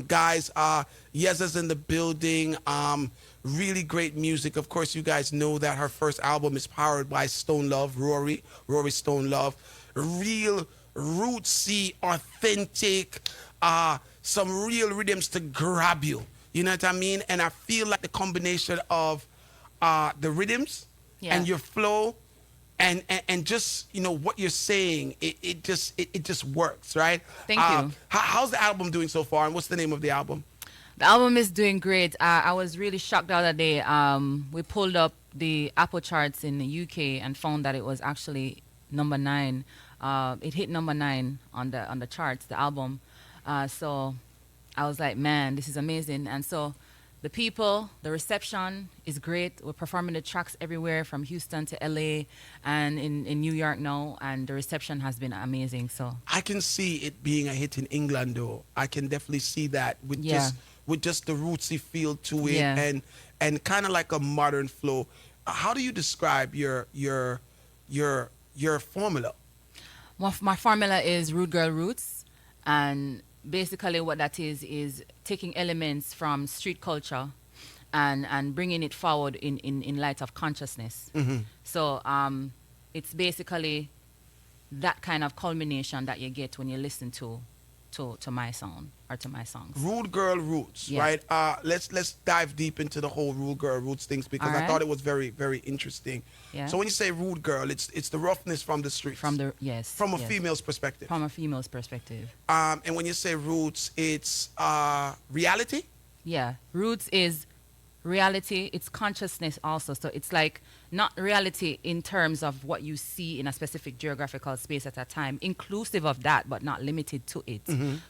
Guys, Yeza's in the building. Really great music. Of course, you guys know that her first album is powered by Stone Love, Rory Stone Love. Real rootsy, authentic, some real rhythms to grab you. You know what I mean? And I feel like the combination of the rhythms and your flow and just, you know, what you're saying, it just works, right? Thank you. How's the album doing so far, and what's the name of the album? The album is doing great. I was really shocked the other day. We pulled up the Apple charts in the UK and found that it was actually number 9. It hit number 9 on the charts, the album. So I was like, man, this is amazing. And so the people, the reception is great. We're performing the tracks everywhere from Houston to LA and in New York now, and the reception has been amazing. So I can see it being a hit in England, though. I can definitely see that with just the rootsy feel to it and kind of like a modern flow. How do you describe your formula? Well, my formula is Rude Girl Roots, and basically what that is taking elements from street culture and bringing it forward in light of consciousness. So it's basically that kind of culmination that you get when you listen to my song or to my songs. Rude Girl Roots, right? Let's dive deep into the whole Rude Girl Roots things, because I thought it was very, very interesting. So when you say Rude Girl, it's the roughness from the streets. From a female's perspective. From a female's perspective. And when you say roots, it's reality? Yeah. Roots is reality. It's consciousness also. So it's like not reality in terms of what you see in a specific geographical space at a time, inclusive of that, but not limited to it.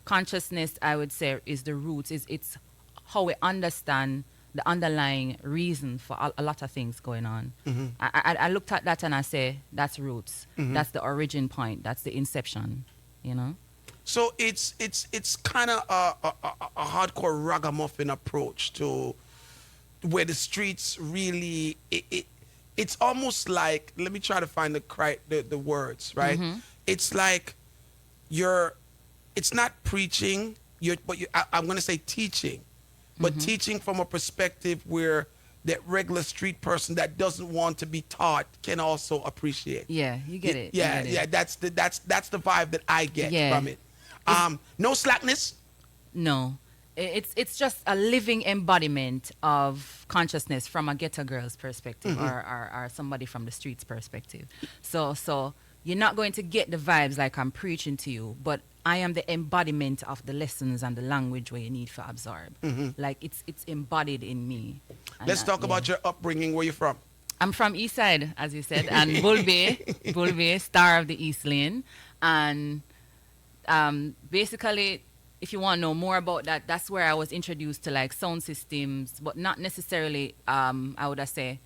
Consciousness, I would say, is the roots. It's how we understand the underlying reason for a lot of things going on. I looked at that and I say, that's roots. That's the origin point. That's the inception, you know? So it's kind of a hardcore ragamuffin approach to where the streets really, it's almost like, let me try to find the words, right? It's like it's not preaching, I'm going to say teaching, but teaching from a perspective where that regular street person that doesn't want to be taught can also appreciate. Yeah, you get it. Yeah, that's the vibe that I get from it. No slackness? No. It's just a living embodiment of consciousness from a ghetto girl's perspective or somebody from the streets perspective. So you're not going to get the vibes like I'm preaching to you, but I am the embodiment of the lessons and the language where you need to absorb. Like it's embodied in me. Let's talk about your upbringing. Where you from? I'm from East Side, as you said, and Bulbe, star of the East Lane. And basically, if you want to know more about that, that's where I was introduced to like sound systems, but not necessarily, I would say,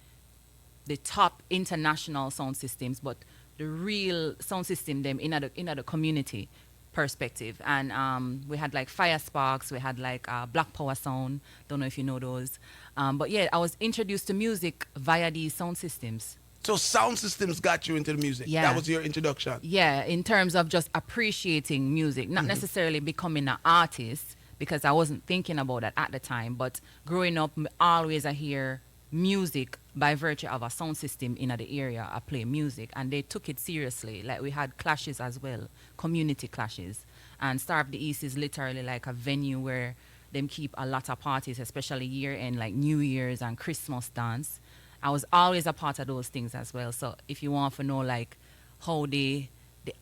the top international sound systems, but the real sound system them in the community perspective. And we had like Fire Sparks, we had like Black Power Sound, don't know if you know those. But yeah, I was introduced to music via these sound systems. So sound systems got you into the music. Yeah. That was your introduction. Yeah, in terms of just appreciating music, not necessarily becoming an artist, because I wasn't thinking about that at the time. But growing up, always I hear music by virtue of a sound system in the area. I play music, and they took it seriously. Like we had clashes as well, community clashes. And Star of the East is literally like a venue where them keep a lot of parties, especially year end, like New Year's and Christmas dance. I was always a part of those things as well. So if you want to know like how the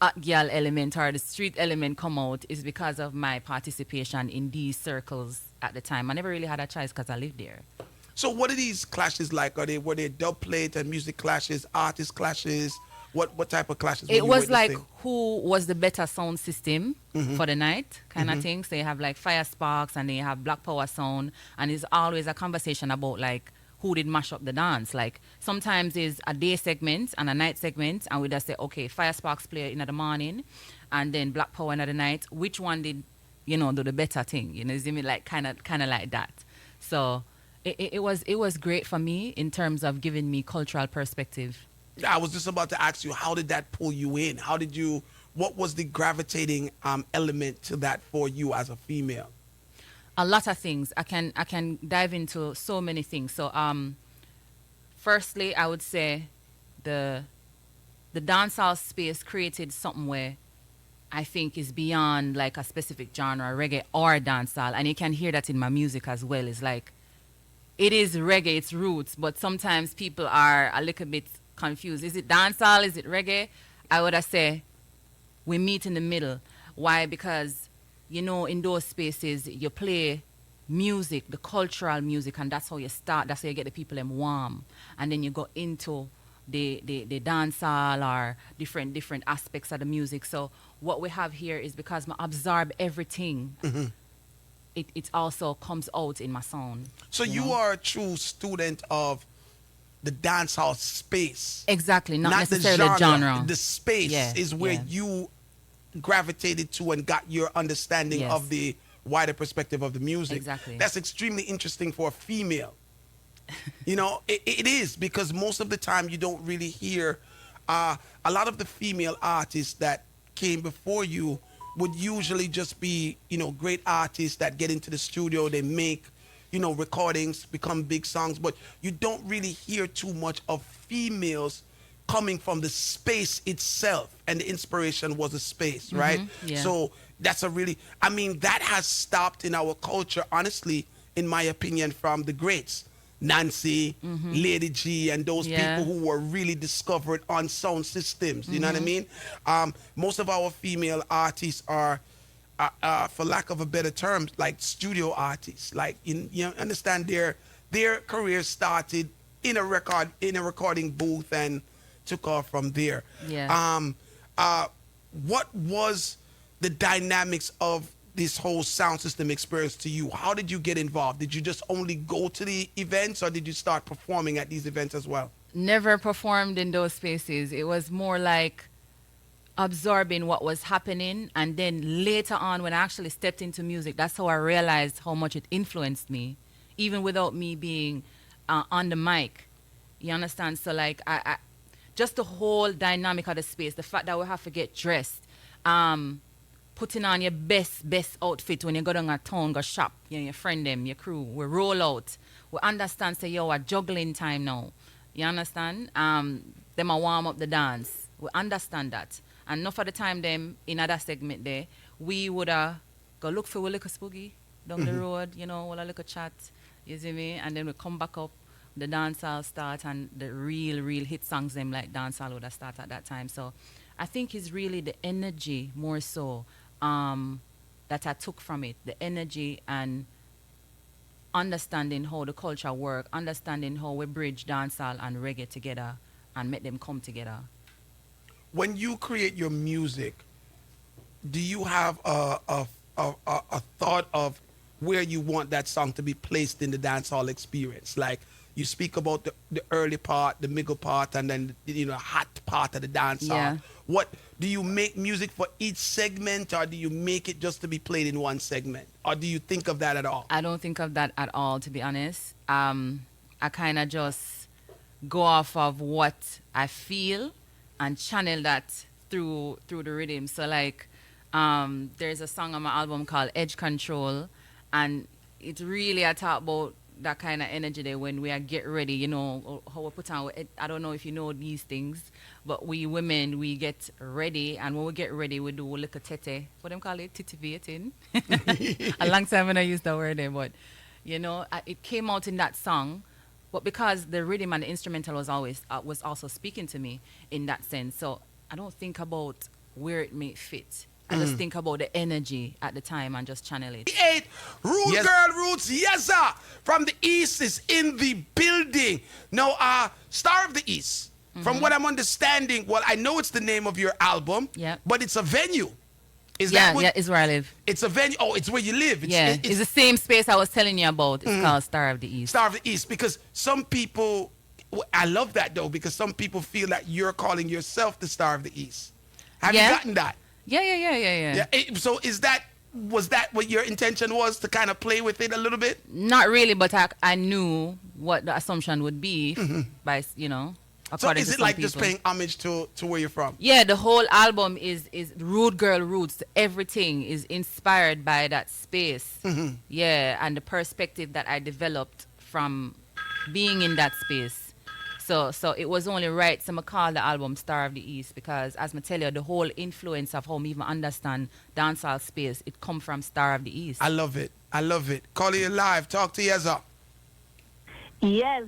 hot girl element or the street element come out, is because of my participation in these circles at the time. I never really had a choice because I lived there. So what are these clashes like? Were they dub plate and music clashes, artist clashes? What type of clashes? It was like who was the better sound system for the night kind of thing. So you have like Fire Sparks and then you have Black Power Sound, and it's always a conversation about like who did mash up the dance. Like sometimes it's a day segment and a night segment, and we just say, okay, Fire Sparks play in the morning and then Black Power in the night. Which one did, do the better thing? It's like kind of like that. So it was great for me in terms of giving me cultural perspective. I was just about to ask you, how did that pull you in? What was the gravitating element to that for you as a female? A lot of things. I can dive into so many things. So firstly, I would say the the dancehall space created something where I think is beyond like a specific genre, reggae or dancehall, and you can hear that in my music as well. It's like it is reggae, its roots, but sometimes people are a little bit confused. Is it dancehall? Is it reggae? I would say we meet in the middle. Why? Because in those spaces you play music, the cultural music, and that's how you start. That's how you get the people them warm, and then you go into the dancehall or different aspects of the music. So what we have here is because I absorb everything. It also comes out in my sound. So you are a true student of the dancehall space. Exactly, not the necessarily genre. The space Yeah, is where yeah. you gravitated to and got your understanding Yes. of the wider perspective of the music. Exactly. That's extremely interesting for a female. It is, because most of the time you don't really hear a lot of the female artists that came before you would usually just be, great artists that get into the studio, they make, recordings, become big songs, but you don't really hear too much of females coming from the space itself, and the inspiration was the space, right? Yeah. So that's that has stopped in our culture, honestly, in my opinion, from the greats. Nancy, Lady G, and those Yeah. people who were really discovered on sound systems. You know what I mean? Most of our female artists are, for lack of a better term, like studio artists. Like you understand, their career started in a recording booth and took off from there. Yeah. What was the dynamics of this whole sound system experience to you? How did you get involved? Did you just only go to the events, or did you start performing at these events as well? Never performed in those spaces. It was more like absorbing what was happening, and then later on when I actually stepped into music, that's how I realized how much it influenced me, even without me being on the mic. You understand? So like I just the whole dynamic of the space, the fact that we have to get dressed, putting on your best outfit when you go down a town, go shop, your friend them, your crew, we roll out. We understand, say, yo, we're juggling time now. You understand? Them a warm up the dance. We understand that. And enough of the time them, in other segment there, we would go look for a little spooky down the road, we'll a little chat, you see me? And then we come back up, the dancehall start, and the real hit songs them like dancehall would have start at that time. So I think it's really the energy more so that I took from it, the energy and understanding how the culture work, understanding how we bridge dancehall and reggae together and make them come together. When you create your music, do you have a thought of where you want that song to be placed in the dancehall experience? Like, you speak about the early part, the middle part, and then hot part of the dancehall. Yeah. What do you make music for each segment, or do you make it just to be played in one segment, or do you think of that at all? I don't think of that at all, to be honest. I kind of just go off of what I feel and channel that through the rhythm. So like, there's a song on my album called Edge Control, and it's really I talk about that kind of energy there when we are get ready, how we put on. I don't know if you know these things, but we women, we get ready, and when we get ready, we do a little tete. What them call it? Titivating. A long time when I used that word there, but it came out in that song. But because the rhythm and the instrumental was also speaking to me in that sense, so I don't think about where it may fit. I just think about the energy at the time and just channel it. 8 Rude Yes. Girl Roots Yeza from the East is in the building. Now, Star of the East, from what I'm understanding, well, I know it's the name of your album, Yeah. but it's a venue. Is Yeah, that what? yeah, it's where I live. It's a venue. Oh, it's where you live. It's the same space I was telling you about. It's called Star of the East. Star of the East, because some people, I love that though, because some people feel that you're calling yourself the Star of the East. Have you Yeah. gotten that? Yeah. Yeah. So was that what your intention was, to kind of play with it a little bit? Not really, but I knew what the assumption would be by. So according is to it some like just people. paying homage to where you're from? Yeah, the whole album is rude girl roots. Everything is inspired by that space. Yeah, and the perspective that I developed from being in that space. So it was only right. So I call the album Star of the East because, as I tell you, the whole influence of how me even understand dancehall space, it come from Star of the I East. love it. I love it. Call you live. Talk to Yeza. Yes,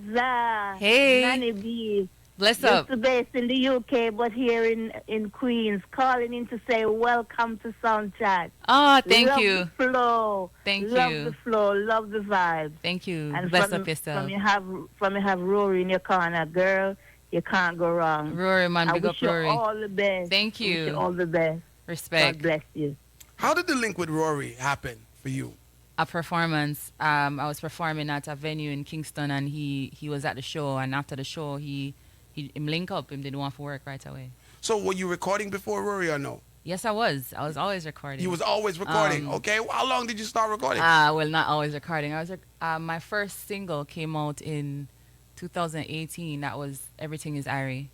Hey, Nanny B. bless Used up. to based in the UK, but here in Queens, calling in to say welcome to Sound Chat. Oh, thank Love the you. flow, Thank love the you. flow, love the vibes. Thank you. And Bless up from yourself. you have Rory in your corner, girl. You can't go wrong. Rory, man, I big wish up you Rory. all the best. Thank I wish you you. all the best. God Respect. bless you. How did the link with Rory happen for you? A performance. I was performing at a venue in Kingston, and he was at the show. And after the show, he him link up. Him didn't want to work right away. So were you recording before Rory or no? Yes, I was. I was always recording. You was always recording. Okay. Well, how long did you start recording? Well, not always recording. My first single came out in 2018. That was Everything Is Irie,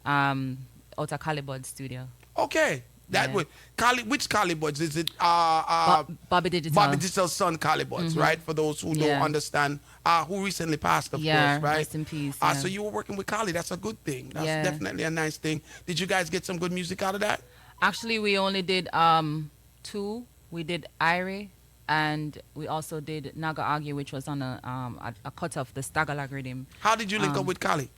out of Calibud Studio. Okay. That Yeah. would which Calibuds is it? Bobby Digital. Bobby Digital's son Calibuds, right? For those who don't Yeah. understand, who recently passed, of Yeah, course, right? rest in peace, yeah. So you were working with Cali. That's a good thing. That's Yeah. definitely a nice thing. Did you guys get some good music out of that? Actually, we only did two. We did Irie, and we also did Naga Agi, which was on a cut of the Stagalag rhythm. How did you link up with Cali?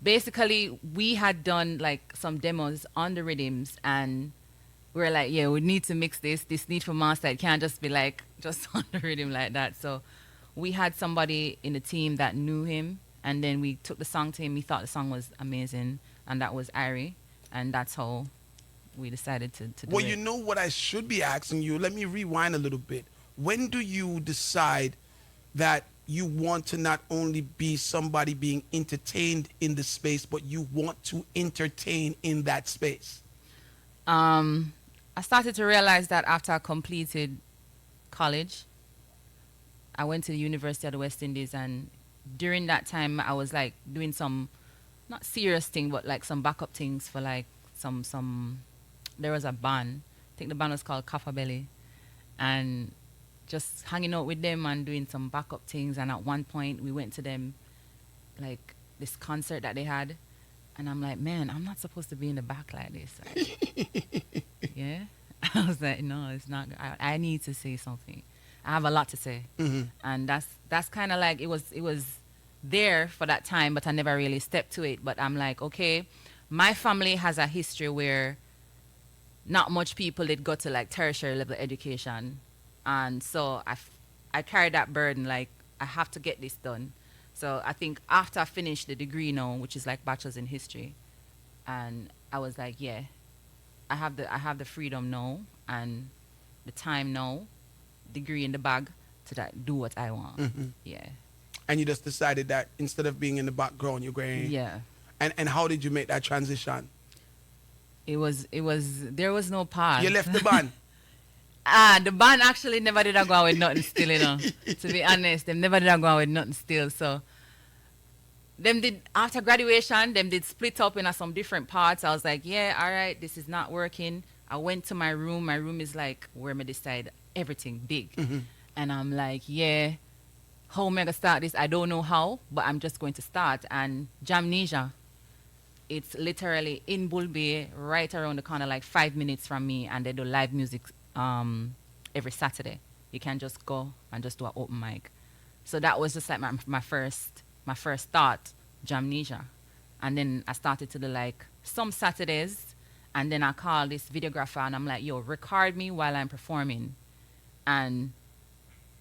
Basically, we had done like some demos on the rhythms, and we were like, yeah, we need to mix this. This need for master. It can't just be like just on the rhythm like that. So we had somebody in the team that knew him, and then we took the song to him. He thought the song was amazing, and that was Irie, and that's how we decided to do Well, it. you know what I should be asking you. Let me rewind a little bit. When do you decide that you want to not only be somebody being entertained in the space, but you want to entertain in that space? I started to realize that after I completed college, I went to the University of the West Indies, and during that time, I was like doing some not serious thing, but like some backup things for like some. There was a band. I think the band was called Kaffa Belly, and just hanging out with them and doing some backup things. And at one point, we went to them, like this concert that they had, and I'm like, man, I'm not supposed to be in the back like this. Yeah. I was like, no, it's not. I need to say something. I have a lot to say, and that's kind of like it was there for that time, but I never really stepped to it. But I'm like, okay, my family has a history where not much people did go to like tertiary level education, and so I carried that burden. Like I have to get this done. So I think after I finished the degree now, which is like bachelor's in history, and I was like, yeah, I have the freedom now and the time now, degree in the bag to do what I want. Yeah. And you just decided that instead of being in the background, you're going. Yeah. And how did you make that transition? It was there was no path. You left the band. The band actually never did go out with nothing still, you know. To be honest, them never did go out with nothing still. So them did after graduation, them did split up in some different parts. I was like, yeah, all right, this is not working. I went to my room. My room is like where me decide everything big. And I'm like, yeah, how am I gonna start this? I don't know how, but I'm just going to start. And Jamnesia, it's literally in Bull Bay, right around the corner, like 5 minutes from me, and they do live music every Saturday. You can just go and just do an open mic. So that was just like my first thought, Jamnesia. And then I started to do like some Saturdays, and then I called this videographer and I'm like, yo, record me while I'm performing. And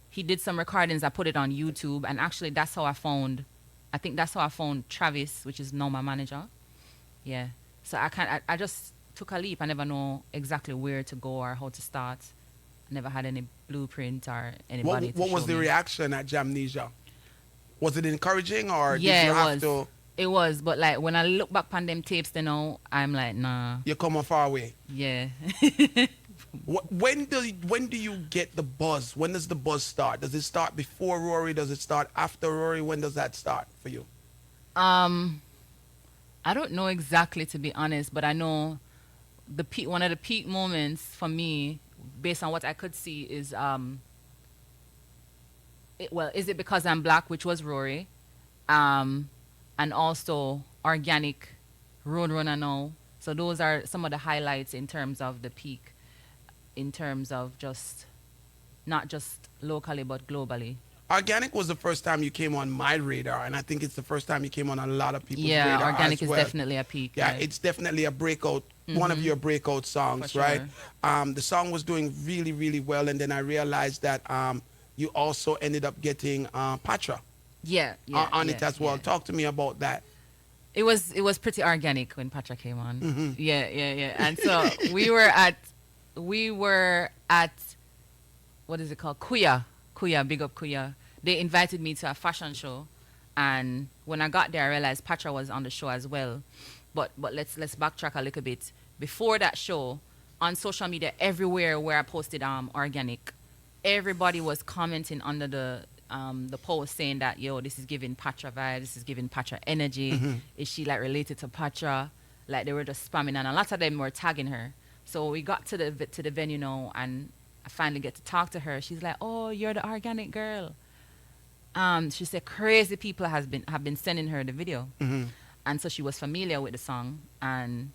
he did some recordings. I put it on YouTube, and actually that's how I found Travis, which is now my manager. Yeah. So I just took a leap. I never know exactly where to go or how to start. I never had any blueprint or anybody to What show was the me. reaction at Jamnesia? Was it encouraging or Yeah, did you it have was. to? It was, but like when I look back on them tapes, I'm like, nah, You come far away. yeah. When do you get the buzz? When does the buzz start? Does it start before Rory? Does it start after Rory? When does that start for you? I I don't know exactly, to be honest, but I know one of the peak moments for me, based on what I could see, is is it because I'm black, which was Rory, um, and also organic Roadrunner now. So those are some of the highlights in terms of the peak, in terms of just not just locally but globally. Organic was the first time you came on my radar, and I think it's the first time you came on a lot of people's Yeah, radar organic as is well. definitely a peak. Yeah, Right? it's definitely a breakout, one of your breakout songs, For right? sure. The song was doing really, really well, and then I realized that you also ended up getting Patra Yeah, yeah, on yeah, it as well. yeah. Talk to me about that. It was pretty organic when Patrick came on. Mm-hmm. Yeah, yeah, yeah. And so we were at what is it called? Kuya, big up Kuya. They invited me to a fashion show, and when I got there, I realized Patra was on the show as well. But let's backtrack a little bit. Before that show, on social media, everywhere where I posted organic, everybody was commenting under the post saying that, yo, this is giving Patra vibes, this is giving Patra energy. Is she like related to Patra? Like they were just spamming, and a lot of them were tagging her. So we got to the venue now, and I finally get to talk to her. She's like, "Oh, you're the organic girl." She said crazy people have been sending her the video, and so she was familiar with the song. And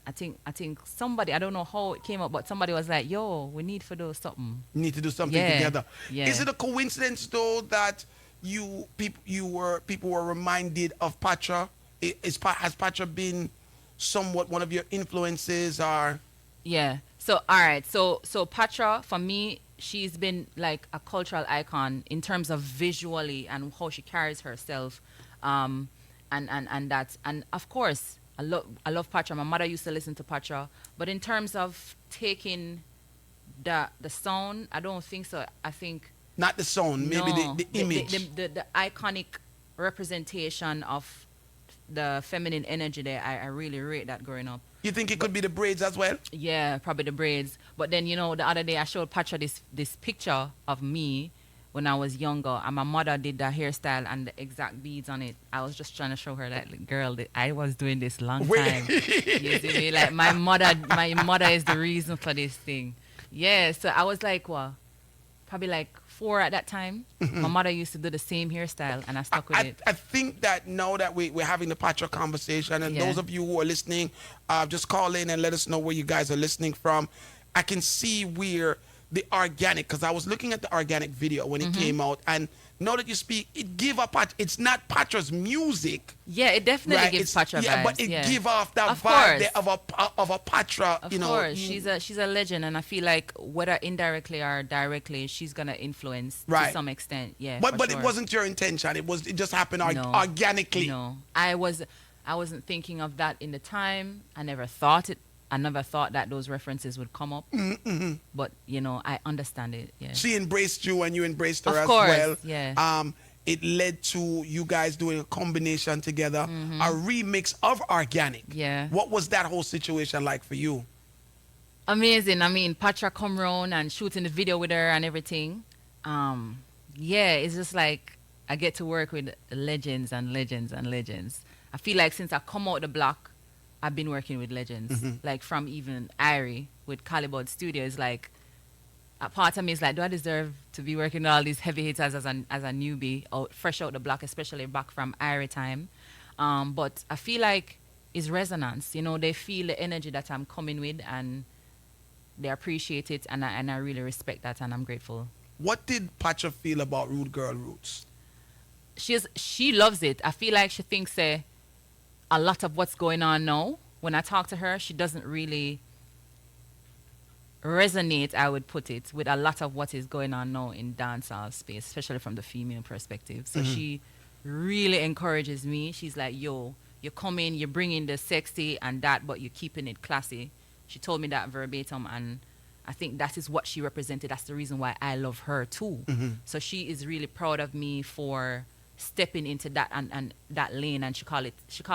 I think somebody, I don't know how it came up, but somebody was like, "Yo, we need to do something." You need to do something Yeah, together. yeah. Is it a coincidence though that people were reminded of Patra? Has Patra been somewhat one of your influences, or Yeah. So all right. So Patra, for me, she's been like a cultural icon in terms of visually and how she carries herself, and that, and of course I love Patra. My mother used to listen to Patra, but in terms of taking the sound, I don't think so. I think not the sound, maybe no, the image? the iconic representation of the feminine energy there. I really rate that growing up. You think it could be the braids as well? Yeah, probably the braids. But then, the other day I showed Pacha this picture of me when I was younger, and my mother did the hairstyle and the exact beads on it. I was just trying to show her that, like, girl, I was doing this long time. You see me? Like my mother is the reason for this thing. Yeah, so I was like, what? Probably like 4 at that time. My mother used to do the same hairstyle, and I stuck with it. I think that now that we're having the Patra conversation, and Yeah. those of you who are listening, just call in and let us know where you guys are listening from. I can see where the organic, because I was looking at the organic video when it came out, and now that you speak, it give a Patra. It's not Patra's music. Yeah, it definitely Right, gives it's- Patra yeah, vibes. but it yeah. give off that Of vibe course. there of a Patra. Of you know, course, she's a legend, and I feel like whether indirectly or directly, she's gonna influence Right. to some extent. Yeah, but for it sure. wasn't your intention. It just happened No. organically. No, I wasn't thinking of that in the time. I never thought that those references would come up. But I understand it. Yeah. She embraced you and you embraced her Of as course, well. yeah. It led to you guys doing a combination together, a remix of Organic. Yeah. What was that whole situation like for you? Amazing. I mean, Patra come round and shooting the video with her and everything. Yeah, it's just like I get to work with legends and legends and legends. I feel like since I come out the block, I've been working with legends. Like from even Irie with Calibod Studios. Like a part of me is like, do I deserve to be working with all these heavy hitters as a newbie, fresh out the block, especially back from Irie time? But I feel like it's resonance. They feel the energy that I'm coming with, and they appreciate it, and I really respect that, and I'm grateful. What did Patra feel about Rude Girl Roots? She loves it. I feel like she thinks a lot of what's going on now. When I talk to her, she doesn't really resonate, I would put it, with a lot of what is going on now in dancehall space, especially from the female perspective. So she really encourages me. She's like, yo, you come in, you bring in the sexy and that, but you're keeping it classy. She told me that verbatim, and I think that is what she represented. That's the reason why I love her too. So she is really proud of me for stepping into that and that lane, and she call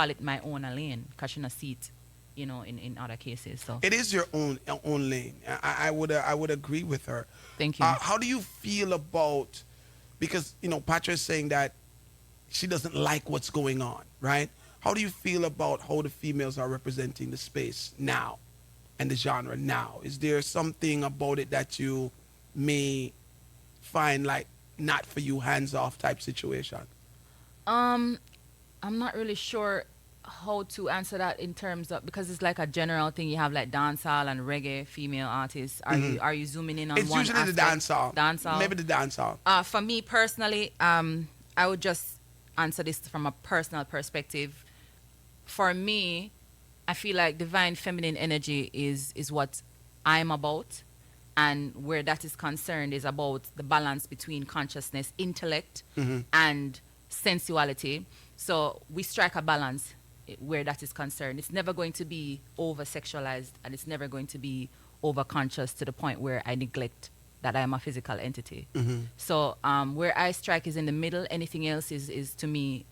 it my own lane, because she not see it, in other cases. So It is your own lane. I would agree with her. thank you. How do you feel about, because Patra is saying that she doesn't like what's going on, right? How do you feel about how the females are representing the space now and the genre now? Is there something about it that you may find like not for you, hands off type situation? Um, I'm not really sure how to answer that in terms of, because it's like a general thing. You have like dancehall and reggae female artists. Are you zooming in on It's one usually the aspect? dancehall. Dancehall. Maybe the dancehall. For me personally, I would just answer this from a personal perspective. For me, I feel like divine feminine energy is what I'm about, and where that is concerned is about the balance between consciousness, intellect, and sensuality. So we strike a balance where that is concerned. It's never going to be over sexualized, and it's never going to be over conscious to the point where I neglect that I am a physical entity. So where I strike is in the middle. Anything else is to me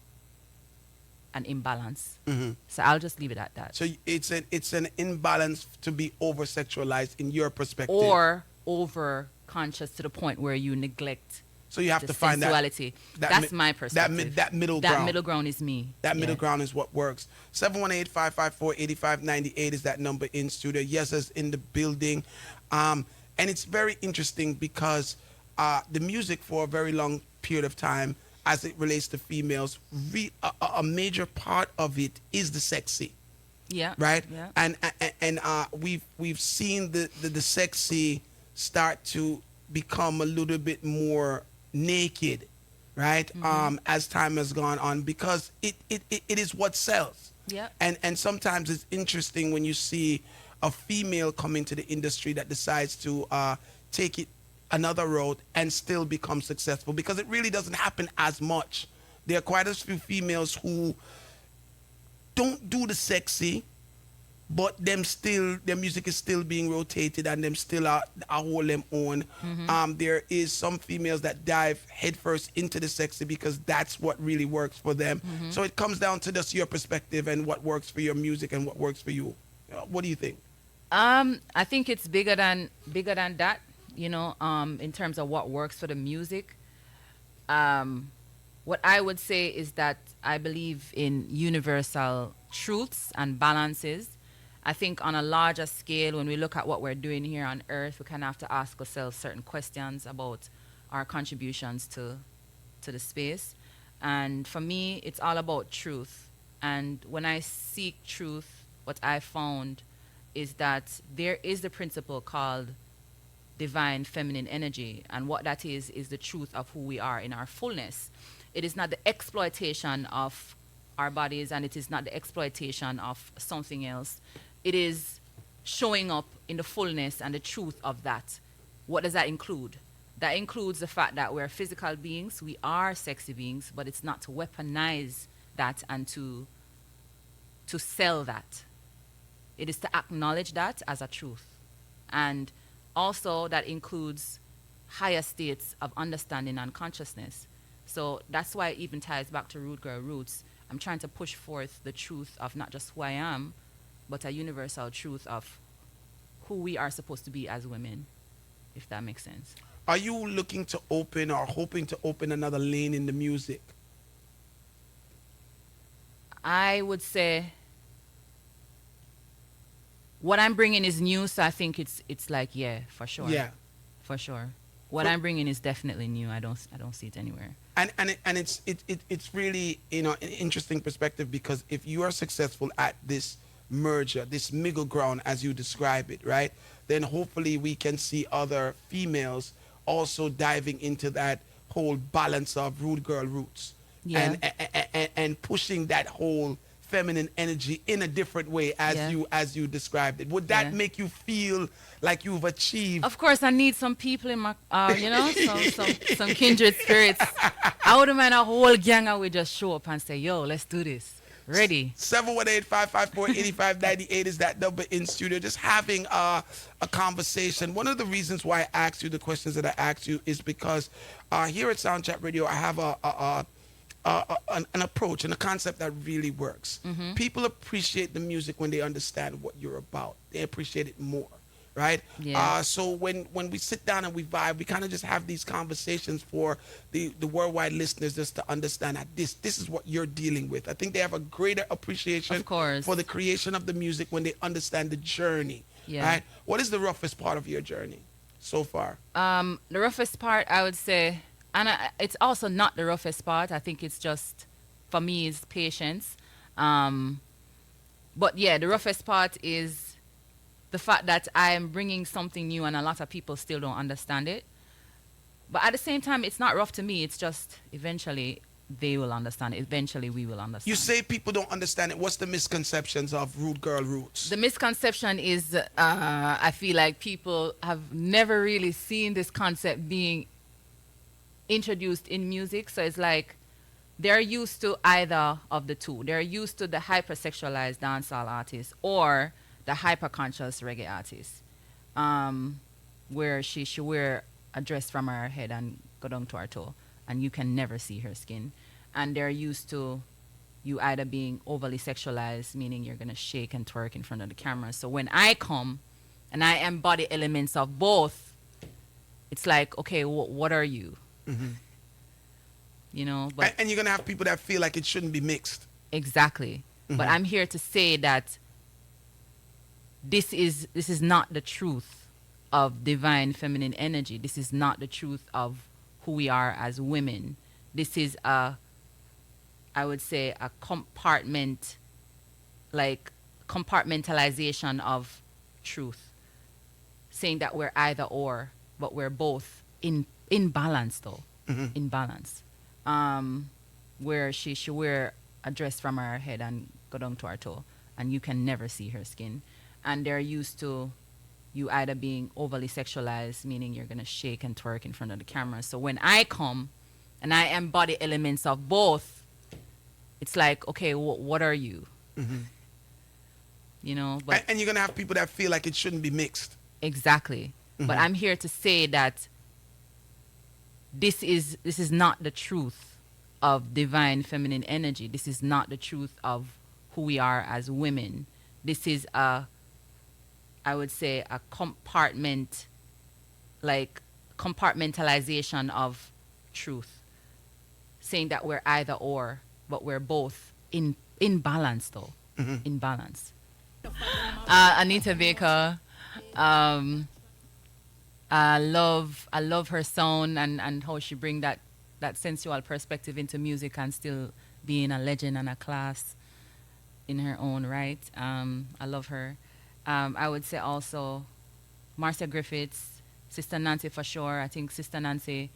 an imbalance. So I'll just leave it at that. So it's an imbalance to be over sexualized in your perspective, Or over conscious to the point where you neglect so you have the to find sensuality. That's my perspective. that middle That ground. middle ground is me. That middle Yeah. ground is what works. 718-554-8598 is that number in studio. Yeza's in the building. And it's very interesting because the music for a very long period of time, as it relates to females, a major part of it is the sexy, Yeah. right? Yeah. And we've seen the sexy start to become a little bit more naked, right? As time has gone on, because it is what sells. Yeah. And sometimes it's interesting when you see a female come into the industry that decides to take it another road and still become successful, because it really doesn't happen as much. There are quite a few females who don't do the sexy, but their music is still being rotated, and them still are hold them on. There is some females that dive headfirst into the sexy because that's what really works for them. So it comes down to just your perspective and what works for your music and what works for you. What do you think? I think it's bigger than that, in terms of what works for the music. What I would say is that I believe in universal truths and balances. I think on a larger scale, when we look at what we're doing here on Earth, we kind of have to ask ourselves certain questions about our contributions to the space. And for me, it's all about truth. And when I seek truth, what I found is that there is the principle called divine feminine energy. And what that is the truth of who we are in our fullness. It is not the exploitation of our bodies, and it is not the exploitation of something else. It is showing up in the fullness and the truth of that. What does that include? That includes the fact that we're physical beings, we are sexy beings, but it's not to weaponize that and to sell that. It is to acknowledge that as a truth. And also that includes higher states of understanding and consciousness. So that's why it even ties back to Root Girl Roots. I'm trying to push forth the truth of not just who I am, but a universal truth of who we are supposed to be as women, if that makes sense. Are you looking to open or hoping to open another lane in the music? I would say what I'm bringing is new, so I think it's like, yeah, for sure. Yeah. For sure. What I'm bringing is definitely new. I don't see it anywhere. And it's really, an interesting perspective, because if you are successful at this merger, this middle ground as you describe it, right, then hopefully we can see other females also diving into that whole balance of Root Girl Roots. Yeah. And pushing that whole feminine energy in a different way as you described it. Would that make you feel like you've achieved? Of course, I need some people in my, some kindred spirits. I wouldn't mind a whole gang and we just show up and say, yo, let's do this. Ready. 718-554-8598 is that number in studio. Just having a conversation. One of the reasons why I asked you the questions that I asked you is because here at Soundchat Radio, I have an approach and a concept that really works. People appreciate the music when they understand what you're about. They appreciate it more, right? Yeah. So when we sit down and we vibe, we kind of just have these conversations for the worldwide listeners just to understand that this is what you're dealing with. I think they have a greater appreciation Of course. for the creation of the music when they understand the journey. Yeah. Right? What is the roughest part of your journey so far? The roughest part, I would say, and it's also not the roughest part. I think it's just, for me, is patience. Um, but yeah, the roughest part is the fact that I am bringing something new and a lot of people still don't understand it. But at the same time, it's not rough to me. It's just eventually they will understand it. Eventually we will understand. You say people don't understand it. What's the misconceptions of Rude Girl Roots? The misconception is I feel like people have never really seen this concept being introduced in music. So it's like they're used to either of the two. They're used to the hypersexualized dancehall artist or the hyperconscious reggae artist, where she wear a dress from her head and go down to her toe, and you can never see her skin. And they're used to you either being overly sexualized, meaning you're gonna shake and twerk in front of the camera. So when I come and I embody elements of both, it's like, okay, what are you? You know, but And you're gonna have people that feel like it shouldn't be mixed. exactly. But I'm here to say that this is not the truth of divine feminine energy. This is not the truth of who we are as women. This is I would say a compartmentalization of truth, saying that we're either or, but we're both in balance though, in balance. Where she wear a dress from her head and go down to her toe, and you can never see her skin. And they're used to you either being overly sexualized, meaning you're gonna shake and twerk in front of the camera. So when I come and I embody elements of both, it's like, okay, what are you? You know, but And you're gonna have people that feel like it shouldn't be mixed. exactly. But I'm here to say that this is not the truth of divine feminine energy. This is not the truth of who we are as women. This is I would say a compartmentalization of truth, saying that we're either or, but we're both in balance though, in balance. Anita Baker, I love her sound and how she bring that sensual perspective into music and still being a legend and a class in her own right. I love her. I would say also Marcia Griffiths, Sister Nancy for sure. I think Sister Nancy,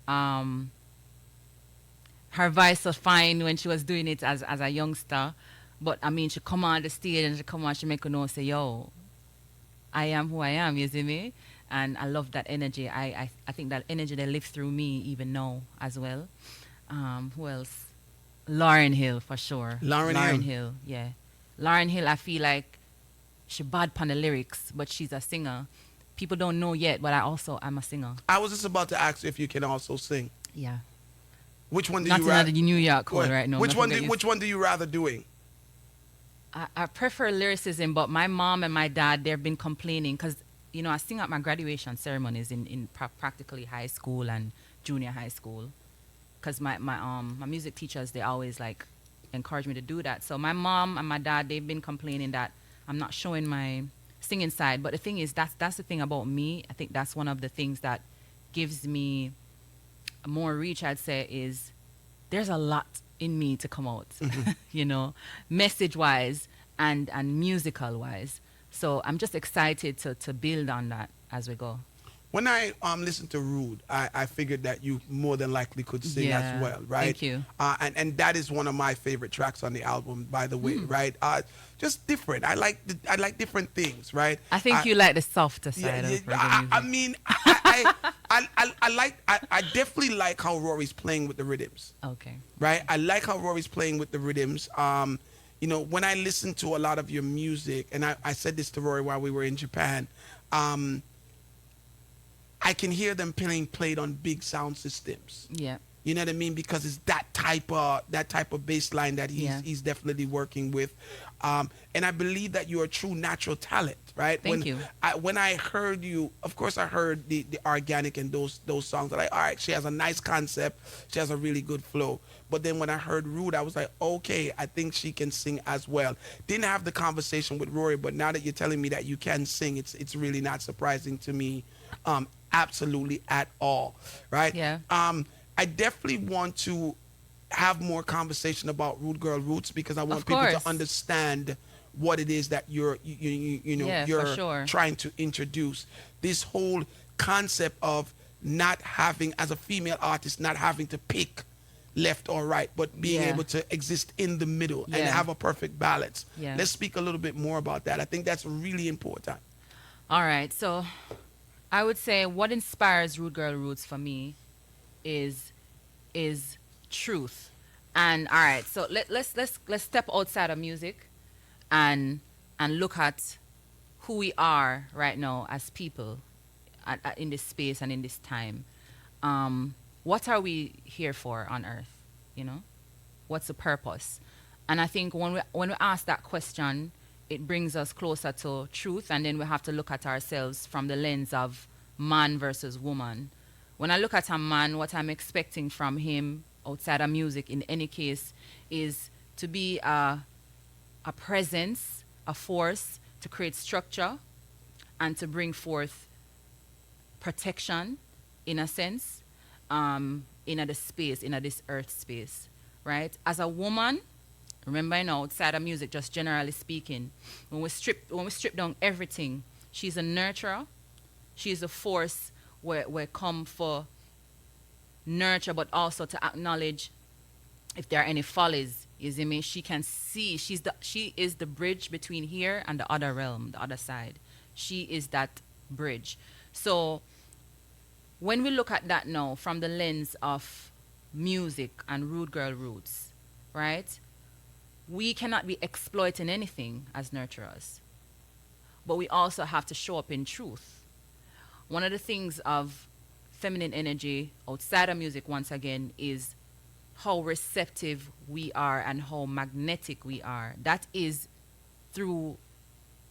her voice was fine when she was doing it as a youngster. But I mean, she come on the stage and she make you know, say, yo, I am who I am, you see me? And I love that energy. I think that energy that lives through me even now as well. Who else? Lauryn Hill for sure. Lauryn Hill, yeah. Lauryn Hill, I feel like she bad on the lyrics, but she's a singer. People don't know yet, but I'm a singer. I was just about to ask you if you can also sing. Yeah. Which one do Not you in rather? the New York code right now. Which one do you rather doing? I prefer lyricism, but my mom and my dad, they've been complaining because, you know, I sing at my graduation ceremonies in practically high school and junior high school. Because my music teachers, they always like encourage me to do that. So my mom and my dad, they've been complaining that I'm not showing my singing side. But the thing is, that's the thing about me. I think that's one of the things that gives me more reach, I'd say, is there's a lot in me to come out, you know, message-wise and musical-wise. So I'm just excited to build on that as we go. When I listened to Rude, I figured that you more than likely could sing as well, right? Thank you. And that is one of my favorite tracks on the album, by the way, right? Just different. I like different things, right? I think you like the softer side of reggae I music. mean, I definitely like how Rory's playing with the rhythms. Okay. Right? I like how Rory's playing with the rhythms. You know, when I listen to a lot of your music, and I said this to Rory while we were in Japan, I can hear them played on big sound systems. Yeah. You know what I mean? Because it's that type of bass line that Yeah. he's definitely working with. And I believe that you're a true natural talent, right? Thank you. When I heard you, of course I heard the organic and those songs. I'm like, all right, she has a nice concept, she has a really good flow. But then when I heard Rude, I was like, okay, I think she can sing as well. Didn't have the conversation with Rory, but now that you're telling me that you can sing, it's really not surprising to me, absolutely at all, right? Yeah. I definitely want to have more conversation about Rude Girl Roots because I want Of people course. to understand what it is that you know Yeah, for you're sure. trying to introduce. This whole concept of not having, as a female artist, not having to pick left or right, but being Yeah. able to exist in the middle and Yeah. have a perfect balance. Yeah. Let's speak a little bit more about that. I think that's really important. All right. So I would say what inspires Rude Girl Roots for me is truth. And all right, so let's step outside of music and look at who we are right now as people in this space and in this time. What are we here for on earth? You know, what's the purpose? And I think when we ask that question, it brings us closer to truth, and then we have to look at ourselves from the lens of man versus woman. When I look at a man, what I'm expecting from him outside of music, in any case, is to be a presence, a force to create structure and to bring forth protection, in a sense, in a space, in a this earth space, right? As a woman, remember, outside of music, just generally speaking, when we strip down everything, she's a nurturer, she's a force where come for nurture, but also to acknowledge if there are any follies. You see me? She can see. She is the bridge between here and the other realm, the other side. She is that bridge. So when we look at that now from the lens of music and Rude Girl Roots, right? We cannot be exploiting anything as nurturers, but we also have to show up in truth. One of the things of feminine energy outside of music, once again, is how receptive we are and how magnetic we are. That is through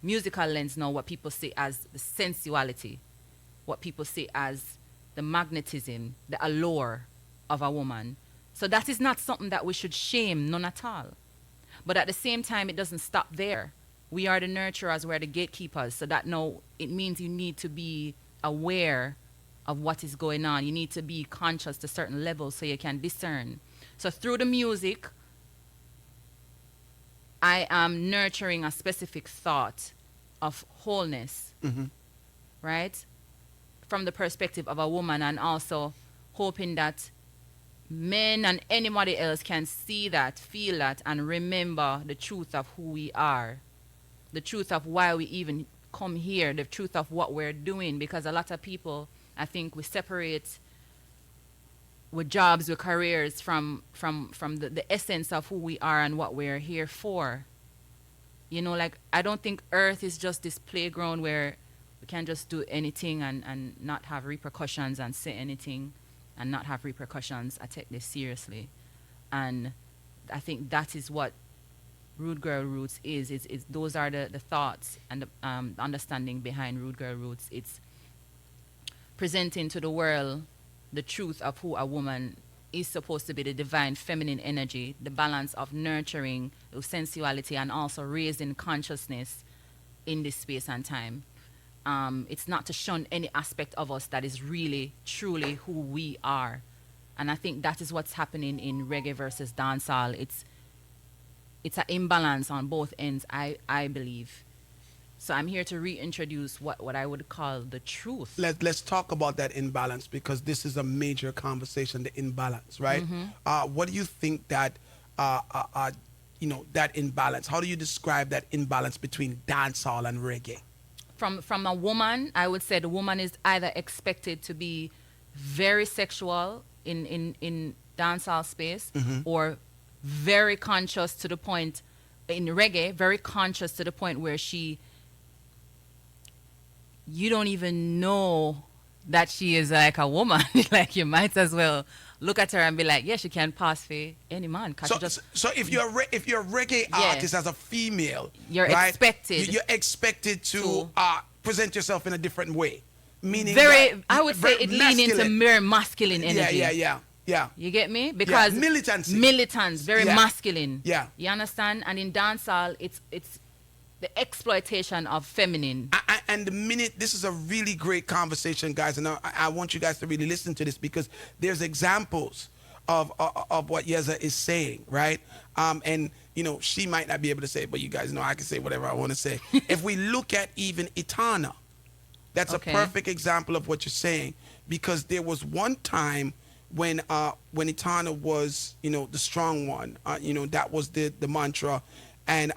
musical lens now what people see as the sensuality, what people see as the magnetism, the allure of a woman. So that is not something that we should shame, none at all. But at the same time, it doesn't stop there. We are the nurturers, we're the gatekeepers. So that now it means you need to be aware of what is going on. You need to be conscious to certain levels so you can discern. So through the music, I am nurturing a specific thought of wholeness, right? From the perspective of a woman, and also hoping that men and anybody else can see that, feel that, and remember the truth of who we are, the truth of why we even come here, the truth of what we're doing. Because a lot of people, I think, we separate with jobs, with careers from the essence of who we are and what we're here for. You know, like, I don't think Earth is just this playground where we can just do anything and not have repercussions, and say anything and not have repercussions. I take this seriously. And I think that is what Rude Girl Roots is. Those are the thoughts and the understanding behind Rude Girl Roots. It's presenting to the world the truth of who a woman is supposed to be, the divine feminine energy, the balance of nurturing sensuality and also raising consciousness in this space and time. It's not to shun any aspect of us that is really, truly who we are. And I think that is what's happening in reggae versus dancehall. It's an imbalance on both ends, I believe. So I'm here to reintroduce what I would call the truth. Let's talk about that imbalance, because this is a major conversation, the imbalance, right? What do you think that, that imbalance, how do you describe that imbalance between dancehall and reggae? From a woman, I would say the woman is either expected to be very sexual in dancehall space, or very conscious to the point, in reggae, very conscious to the point where you don't even know that she is like a woman. Like, you might as well look at her and be like, yeah, she can pass for any man. 'Cause So, she just, if you're if you're a reggae Yeah. artist as a female, You're right, expected you're expected to to- present yourself in a different way, meaning very, that I would say very it lean into masculine. very masculine Yeah, energy. yeah. You get me? Because militancy. militants, very Yeah. masculine. Yeah. You understand? And in dancehall, it's the exploitation of feminine. And the minute, this is a really great conversation, guys, and I want you guys to really listen to this because there's examples of what Yeza is saying, right? And you know, she might not be able to say it, but you guys know I can say whatever I want to say. If we look at even Itana, that's Okay. a perfect example of what you're saying, because there was one time when Itana was, you know, the strong one, you know, that was the mantra, and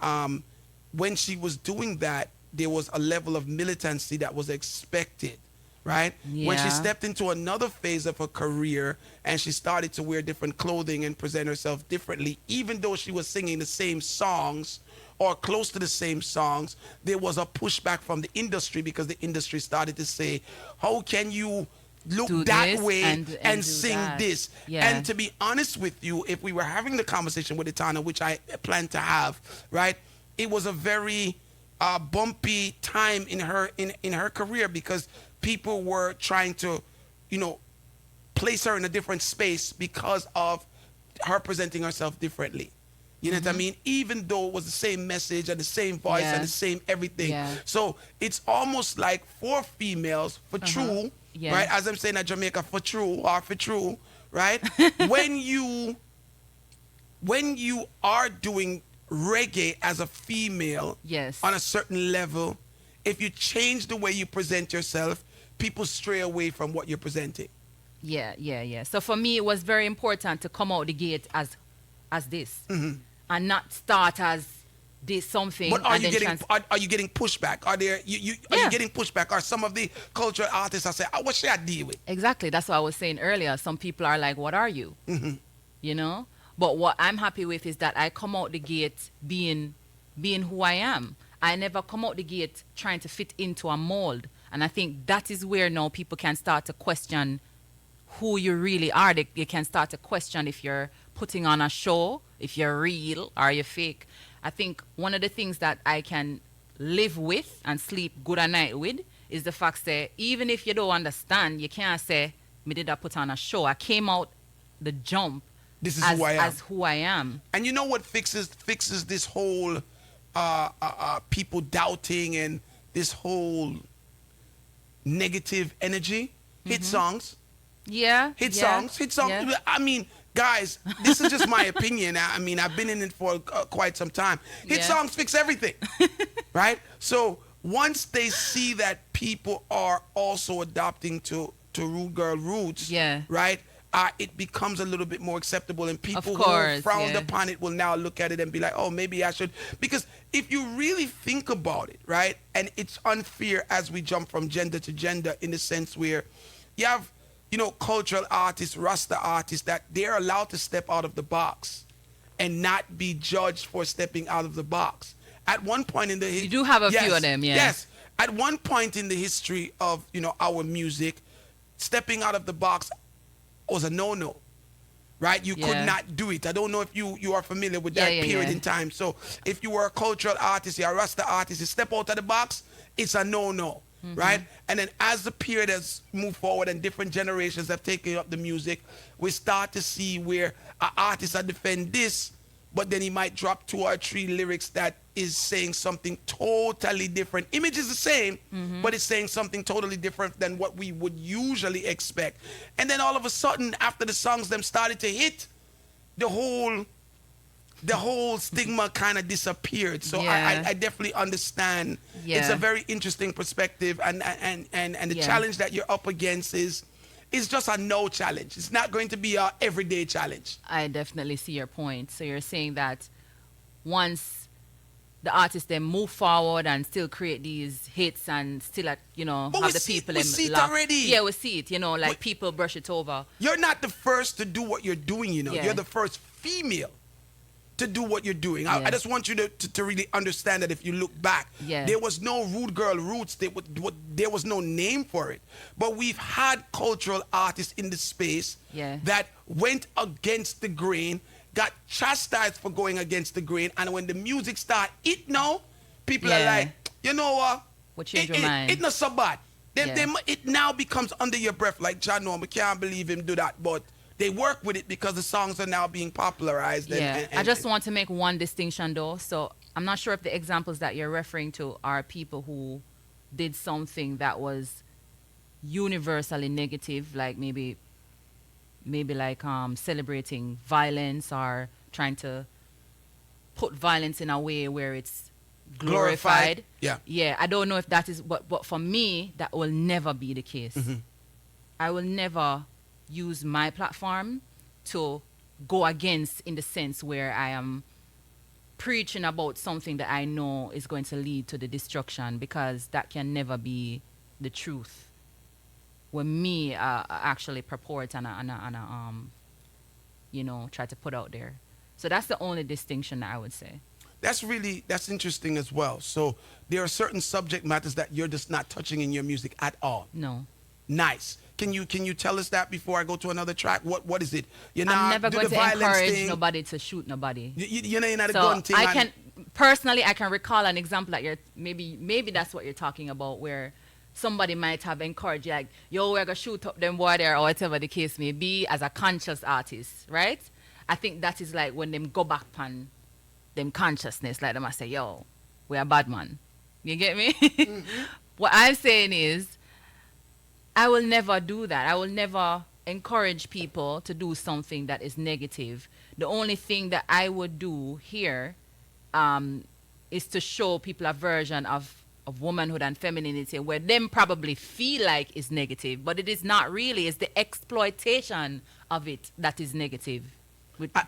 when she was doing that, there was a level of militancy that was expected, right? When she Yeah. stepped into another phase of her career and she started to wear different clothing and present herself differently, even though she was singing the same songs or close to the same songs, there was a pushback from the industry because the industry started to say, how can you look Do that this way and and do sing that. this? Yeah. And to be honest with you, if we were having the conversation with Itana, which I plan to have, right, it was a very bumpy time in her career because people were trying to, you know, place her in a different space because of her presenting herself differently. You know what I mean? Even though it was the same message and the same voice Yeah. and the same everything. Yeah. So it's almost like for females, for true, Yeah. right? As I'm saying at Jamaica, for true, right? when you are doing reggae as a female, Yes. on a certain level, if you change the way you present yourself, people stray away from what you're presenting. Yeah. So for me, it was very important to come out the gate as this, and not start as this something. But are and you then getting are you getting pushback? Are there are Yeah. you getting pushback? Are some of the cultural artists are saying, what should I deal with? Exactly. That's what I was saying earlier. Some people are like, what are you? You know? But what I'm happy with is that I come out the gate being who I am. I never come out the gate trying to fit into a mold. And I think that is where now people can start to question who you really are. They can start to question if you're putting on a show, if you're real or you're fake. I think one of the things that I can live with and sleep good at night with is the fact that even if you don't understand, you can't say, me did I put on a show. I came out the jump This is as who I am. as who I am. And you know what fixes this whole people doubting and this whole negative energy? Hit songs. Yeah. Hit songs. Yeah. I mean, guys, this is just my opinion. I mean, I've been in it for quite some time. Hit Yeah. songs fix everything, right? So once they see that people are also adopting to Rude Girl roots, Yeah. right? It becomes a little bit more acceptable, and people who course, frowned yeah. upon it will now look at it and be like, oh, maybe I should. Because if you really think about it, right, and it's unfair as we jump from gender to gender in the sense where you have, you know, cultural artists, Rasta artists, that they're allowed to step out of the box and not be judged for stepping out of the box. At one point in the You do have a few of them, yeah. Yes. At one point in the history of, you know, our music, stepping out of the box was a no-no, right? You could Yeah. not do it. I don't know if you are familiar with that Yeah, period yeah. in time. So if you were a cultural artist, you're a Rasta artist, you step out of the box, it's a no-no, right? And then as the period has moved forward and different generations have taken up the music, we start to see where an artist will defend this, but then he might drop 2 or 3 lyrics that is saying something totally different. Image is the same, but it's saying something totally different than what we would usually expect. And then all of a sudden, after the songs them started to hit, the whole stigma kind of disappeared. So Yeah. I definitely understand. Yeah. It's a very interesting perspective, and the Yeah. challenge that you're up against is just a no challenge. It's not going to be a everyday challenge. I definitely see your point. So you're saying that once the artists then move forward and still create these hits and still have But the we see- people we them see it laugh. already. Yeah, we see it. Like We- people brush it over. You're not the first to do what you're doing, Yeah. You're the first female to do what you're doing. I just want you to really understand that if you look back, there was no Rude Girl Roots. There was no name for it. But we've had cultural artists in the space that went against the grain, got chastised for going against the grain, and when the music started, people are like, you know what? Change your mind. It's not so bad. It now becomes under your breath, like John Norm. I can't believe him do that, but they work with it because the songs are now being popularized. I just want to make one distinction though. So I'm not sure if the examples that you're referring to are people who did something that was universally negative, like maybe like celebrating violence or trying to put violence in a way where it's glorified. I don't know if that is, but for me, that will never be the case. I will never use my platform to go against, in the sense where I am preaching about something that I know is going to lead to the destruction, because that can never be the truth when me actually purport and try to put out there. So that's the only distinction that I would say. That's interesting as well. So there are certain subject matters that you're just not touching in your music at all. No. Nice. Can you tell us that before I go to another track? What is it? I'm never going to encourage nobody to shoot nobody. You're not a gun thing. I can recall an example that you're maybe that's what you're talking about, where somebody might have encouraged you, like, yo, we're gonna shoot up them boy there, or whatever the case may be, as a conscious artist, right? I think that is like when them go back on them consciousness, like them I say, yo, we're a bad man. You get me? What I'm saying is, I will never do that. I will never encourage people to do something that is negative. The only thing that I would do here is to show people a version of womanhood and femininity where them probably feel like is negative, but it is not really. It's the exploitation of it that is negative.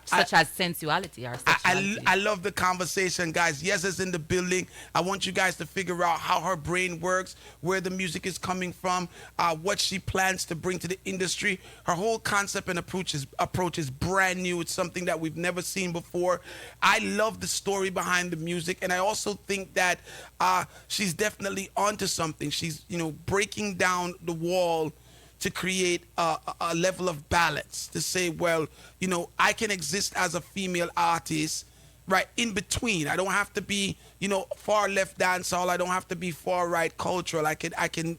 Such as sensuality or sexuality. I love the conversation, guys. Yeza's in the building. I want you guys to figure out how her brain works, where the music is coming from, what she plans to bring to the industry. Her whole concept and approach is brand new. It's something that we've never seen before. I love the story behind the music, and I also think that she's definitely onto something. She's breaking down the wall to create a level of balance, to say, well, I can exist as a female artist, right, in between. I don't have to be, far left dancehall. I don't have to be far right cultural. I can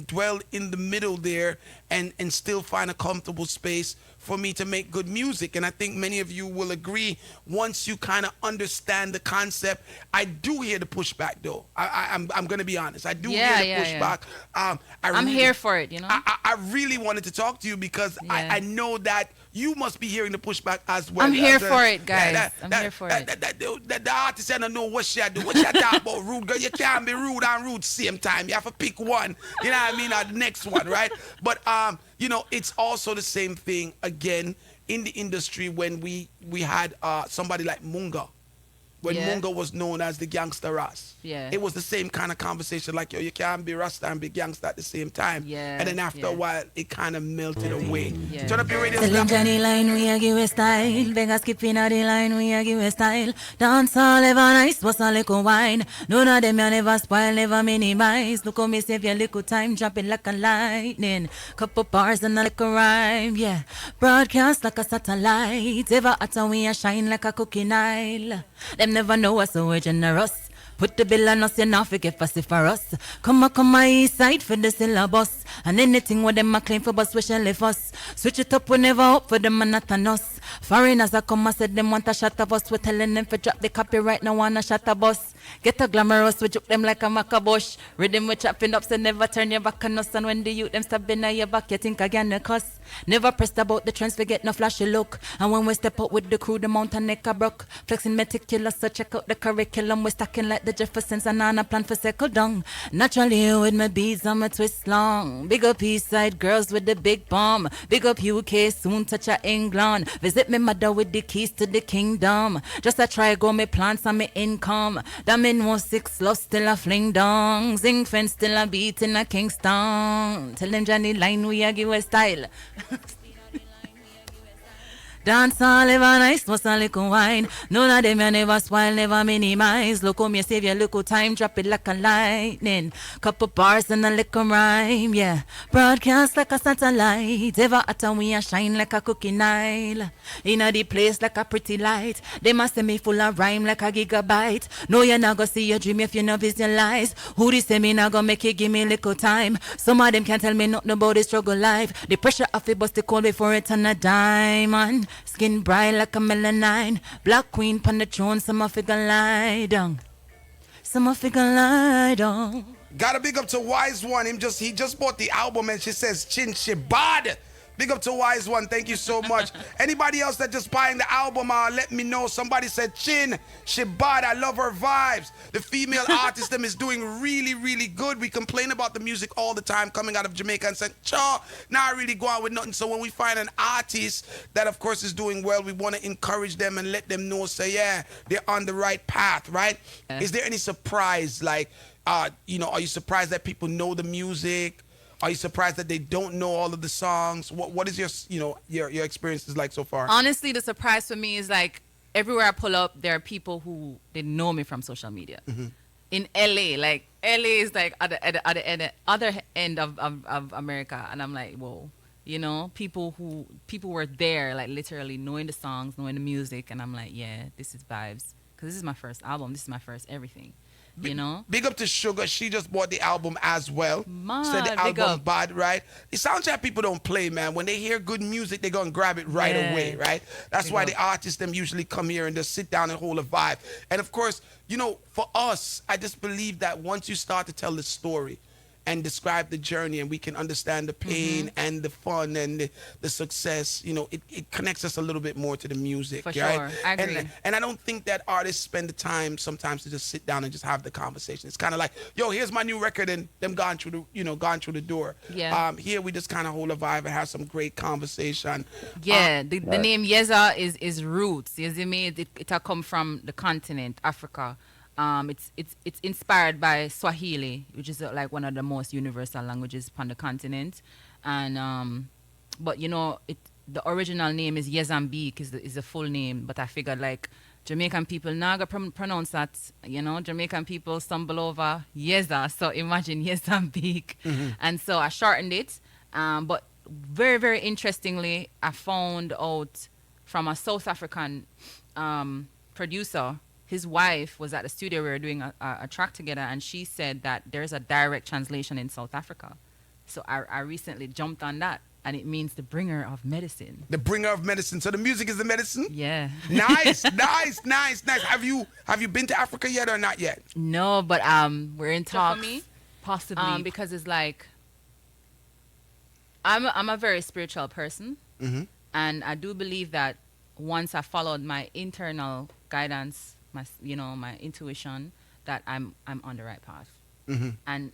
dwell in the middle there and still find a comfortable space for me to make good music. And I think many of you will agree, once you kind of understand the concept. I do hear the pushback, though. I'm going to be honest. I do hear the pushback. I'm here for it, I really wanted to talk to you because I know that you must be hearing the pushback as well. I'm here for it, guys. I'm here for it. The artist don't know what she do. What she talk about, rude girl? You can't be rude and rude same time. You have to pick one. You know what I mean? Or the next one, right? But it's also the same thing again in the industry when we had somebody like Munga. When Munga was known as the Gangster Ras. It was the same kind of conversation, like, yo, you can't be Rasta and be gangster at the same time. And then after a while, it kind of melted away. Turn up your radio. Tell them Johnny line, we a give a style. Vegas skipping out the line, we a give a style. Dance all ever nice, was a little wine. None of them you never spoil, never minimize. Look how me save your little time, drop it like a lightning. Couple bars and a little rhyme, Broadcast like a satellite. Ever hotter we a shine like a cooking aisle. Them never know us, so we're generous. Put the bill on us, you not forget fussy for us. Come on, east side for the syllabus. And anything with them a claim for bus, we shall leave us. Switch it up, we never hope for them and not on us. Foreigners a come and said them want a shot of us. We're telling them for drop the copyright, no want a shot of us. Get a glamorous, we juke them like a macabush. Rhythm we chopping up, so never turn your back on us. And when the youth them stop in your back, you think again the cuss. Never pressed about the trends, we get no flashy look. And when we step out with the crew, the mountain neck a broke. Flexing meticulous, so check out the curriculum. We're stacking like the Jeffersons and on a plan for circle down. Naturally with my beads and my twist long. Big up east side girls with the big bomb. Big up UK, soon touch a England. Visit me mother with the keys to the kingdom. Just a try go me plants and me income. That mean was 6 lost still a fling dong. Zing fence still a beat in a Kingston. Tell them Johnny line we a give a style. Dance all live a nice, was a little wine. None of them you never spoil, never minimize. Look how me save your little time, drop it like a lightning. Couple bars and a little rhyme, yeah. Broadcast like a satellite. Ever at a we a shine like a cookie Nile. Inna the place like a pretty light. They must say me full of rhyme like a gigabyte. No, you're not gonna see your dream if you no visualize. Who they say me not gonna make you give me little time. Some of them can't tell me nothing about the struggle life. The pressure of it bust the cold before it turn a diamond. Skin bright like a melanine. Black queen pon the throne, some of it gonna lie down. Some of it gonna lie down. Gotta big up to Wise One. He just bought the album and she says Chin Shibad. Big up to Wise One. Thank you so much. Anybody else that just buying the album, let me know. Somebody said Chin Shibad. I love her vibes. The female artist them is doing really, really good. We complain about the music all the time coming out of Jamaica and said, "Chaw, now I really go on with nothing." So when we find an artist that, of course, is doing well, we want to encourage them and let them know, say, yeah, they're on the right path, right? Yeah. Is there any surprise, like, are you surprised that people know the music? Are you surprised that they don't know all of the songs? What is your experiences like so far? Honestly, the surprise for me is like everywhere I pull up, there are people who they know me from social media. In LA, like LA is like at the other end of America, and I'm like, whoa, people were there, like literally knowing the songs, knowing the music, and I'm like, yeah, this is vibes, because this is my first album, this is my first everything. Big up to Sugar. She just bought the album as well. Man, Said the big album up. bad, right? The soundtrack people don't play, man. When they hear good music, they're gonna grab it right Yeah. away, right? That's Big why up. the artists them usually come here and just sit down and hold a vibe. And of course, for us, I just believe that once you start to tell the story and describe the journey, and we can understand the pain and the fun and the success, it connects us a little bit more to the music. For right? sure. I agree. And I don't think that artists spend the time sometimes to just sit down and just have the conversation. It's kind of like, yo, here's my new record, and them gone through the door. Yeah. Here we just kind of hold a vibe and have some great conversation. Yeah, the name Yeza is roots. You see me? It come from the continent, Africa. It's inspired by Swahili, which is like one of the most universal languages upon the continent. And but the original name is Yezambique is the full name. But I figured like Jamaican people now gonna pronounce that. Jamaican people stumble over Yeza, so imagine Yezambique. And so I shortened it. But very, very interestingly, I found out from a South African producer. His wife was at the studio. We were doing a track together, and she said that there's a direct translation in South Africa. So I recently jumped on that, and it means the bringer of medicine. The bringer of medicine. So the music is the medicine? Yeah. Nice. Have you been to Africa yet or not yet? No, but we're in for talks. me? Possibly. Because it's like, I'm a very spiritual person, and I do believe that once I followed my internal guidance, my intuition, that I'm on the right path. And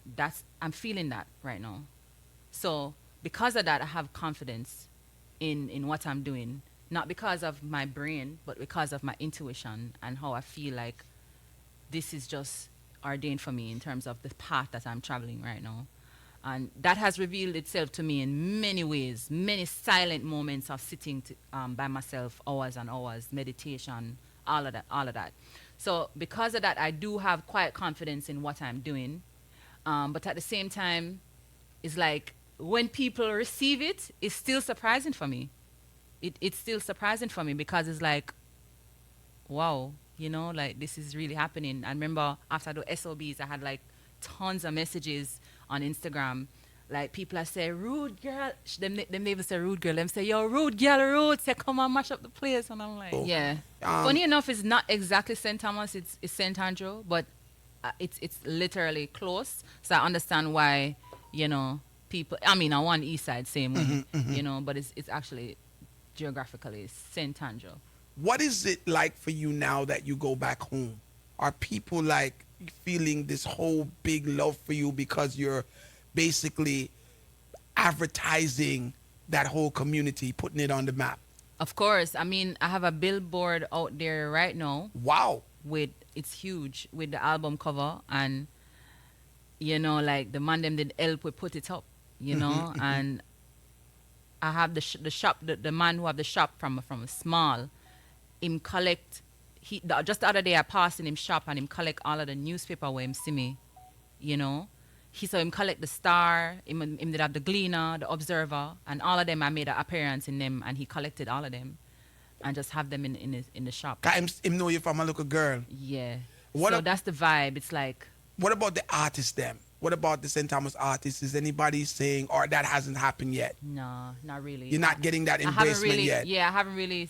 I'm feeling that right now. So because of that, I have confidence in what I'm doing, not because of my brain, but because of my intuition and how I feel like this is just ordained for me in terms of the path that I'm traveling right now. And that has revealed itself to me in many ways, many silent moments of sitting by myself, hours and hours, meditation, all of that. So because of that, I do have quiet confidence in what I'm doing. But at the same time, it's like when people receive it, it's still surprising for me. It's still surprising for me because it's like, wow, like this is really happening. I remember after the SOBs, I had like tons of messages on Instagram. Like people are say rude girl, them never say rude girl, them say yo rude girl rude, say come on mash up the place, and I'm like yeah. Funny enough, it's not exactly St. Thomas, it's St. Andrew, but it's literally close, so I understand why people. I mean, on one east side same way, but it's actually geographically St. Andrew. What is it like for you now that you go back home? Are people like feeling this whole big love for you because you're basically advertising that whole community, putting it on the map? Of course. I mean, I have a billboard out there right now. Wow. It's huge with the album cover, and like the man them did help we put it up, and I have the shop, the man who have the shop from small, him collect, just the other day I passed in him shop and him collect all of the newspaper where him see me, you know. He saw him collect the Star, him did have the Gleaner, the Observer, and all of them I made an appearance in them, and he collected all of them and just have them in the shop. Him know you from a little girl. Yeah. What so that's the vibe. It's like, what about the artists them? What about the St. Thomas artists? Is anybody saying, or that hasn't happened yet? no, not really. You're not getting that I haven't embracement really, yet? yeah, I haven't really